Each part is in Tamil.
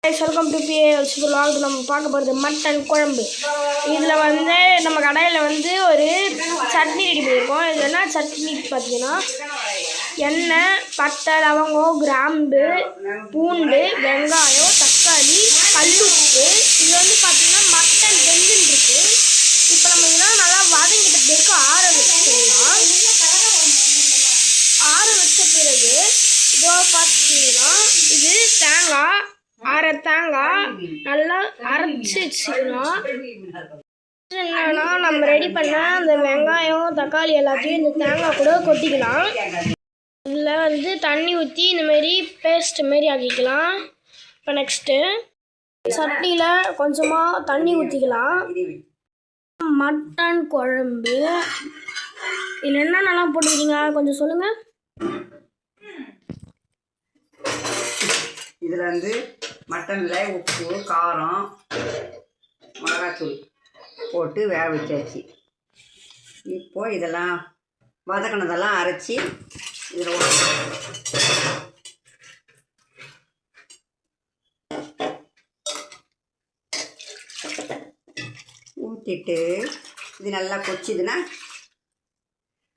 Welcome to PA vlog. நம்ம பார்க்க போகிறது மட்டன் குழம்பு. இதில் வந்து நம்ம கடையில் வந்து ஒரு சட்னி ரெடி பண்ணியிருக்கோம். இது என்ன சட்னி பார்த்தீங்கன்னா, எண்ணெய், பட்டை, லவங்கம், கிராம்பு, பூண்டு, வெங்காயம், தக்காளி, கல்லுப்பு. இது வந்து பார்த்தீங்கன்னா மட்டன் வெந்துன்னு இருக்கு. இப்போ நம்ம இதெல்லாம் நல்லா வதங்கிட்ட பிறகு ஆற வச்சுக்கலாம். ஆற வச்ச பிறகு இதோ பார்த்தீங்கன்னா இது தேங்காய், அரை தேங்காய் நல்லா அரைச்சி வச்சுக்கலாம். என்னன்னா நம்ம ரெடி பண்ண அந்த வெங்காயம், தக்காளி எல்லாத்தையும் இந்த தேங்காய் கூட கொட்டிக்கலாம். இதில் வந்து தண்ணி ஊற்றி இந்தமாரி பேஸ்ட் மாரி ஆக்கிக்கலாம். இப்போ நெக்ஸ்ட்டு சட்னியில் கொஞ்சமாக தண்ணி ஊற்றிக்கலாம். மட்டன் குழம்பு இதில் என்னென்னலாம் போட்டுக்கிறீங்க கொஞ்சம் சொல்லுங்கள். இதில் வந்து மட்டனில் உப்பு, காரம், மிளகாத்தூள் போட்டு வேக வச்சாச்சு. இப்போது இதெல்லாம் வதக்கினதெல்லாம் அரைச்சி இதில் ஊற்றிட்டு இது நல்லா கொச்சிதுன்னா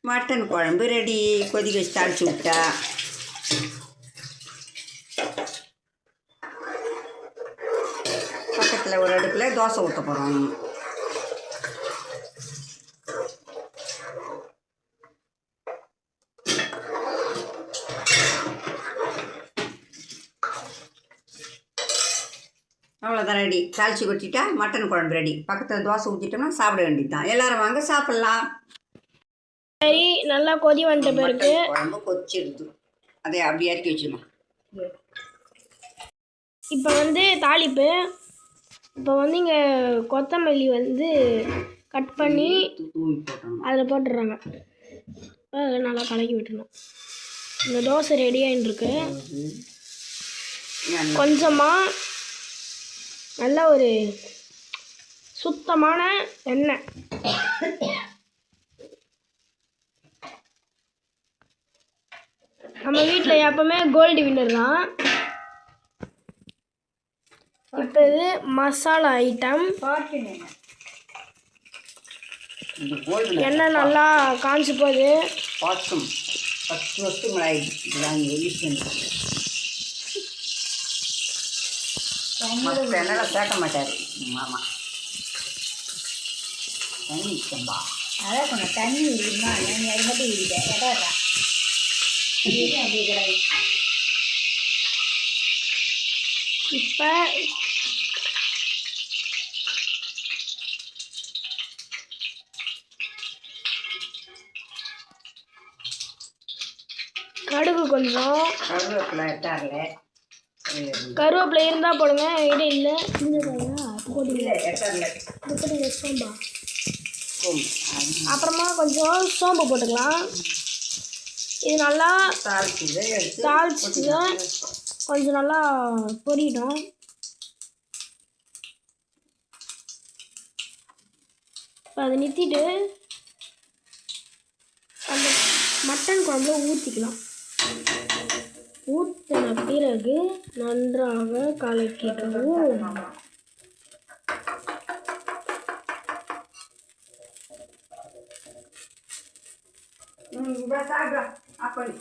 மட்டன் குழம்பு ரெடி. கொதிக்க வச்சு தாளித்து விட்டா பக்கத்தில் ஒரு அடுப்பில் தோசை ஊற்ற போகிறோம். அவ்வளோதான், ரெடி. தாளித்து கொட்டிட்டா மட்டன் குழம்பு ரெடி. பக்கத்தில் தோசை ஊற்றிட்டோம்னா சாப்பிட வேண்டியது தான். எல்லோரும் வாங்க சாப்பிட்லாம். சரி, நல்லா கொதி வந்துட்ட பிறகு குழம்பு கொச்சிடுது, அதை அப்படி இறக்கி வச்சுருமா. இப்போ வந்து தாளிப்பு. இப்போ வந்து இங்கே கொத்தமல்லி வந்து கட் பண்ணி அதில் போட்டுடுறாங்க. அதில் நல்லா கலக்கி விட்டுணும். இந்த தோசை ரெடி ஆகிட்டுருக்கு. கொஞ்சமாக நல்ல ஒரு சுத்தமான எண்ணெய். நம்ம வீட்டில் எப்பவுமே கோல்டு வின்னர் தான். இப்போ இது மசாலா ஐட்டம். எண்ணெய் நல்லா காஞ்சி போகுது. எண்ணெய் சேர்க்க மாட்டார் மாமா. தண்ணி சம்பா அதான் சொன்ன தண்ணி இருக்குமா, நீ அது மட்டும் இருக்கேன். இப்போ கடுகு கொஞ்சம், கருவேப்பிலை இருந்தால் போடுங்க. இது இல்லை சோம்பா. அப்புறமா கொஞ்சம் சோம்பு போட்டுக்கலாம். இது நல்லா தாளிச்சு கொஞ்சம் நல்லா பொரியட்டும். அதை நிறுத்திட்டு அந்த மட்டன் குழம்புல ஊற்றிக்கலாம். ஊற்றின பிறகு நன்றாக கலக்கிடுவோம். அப்படி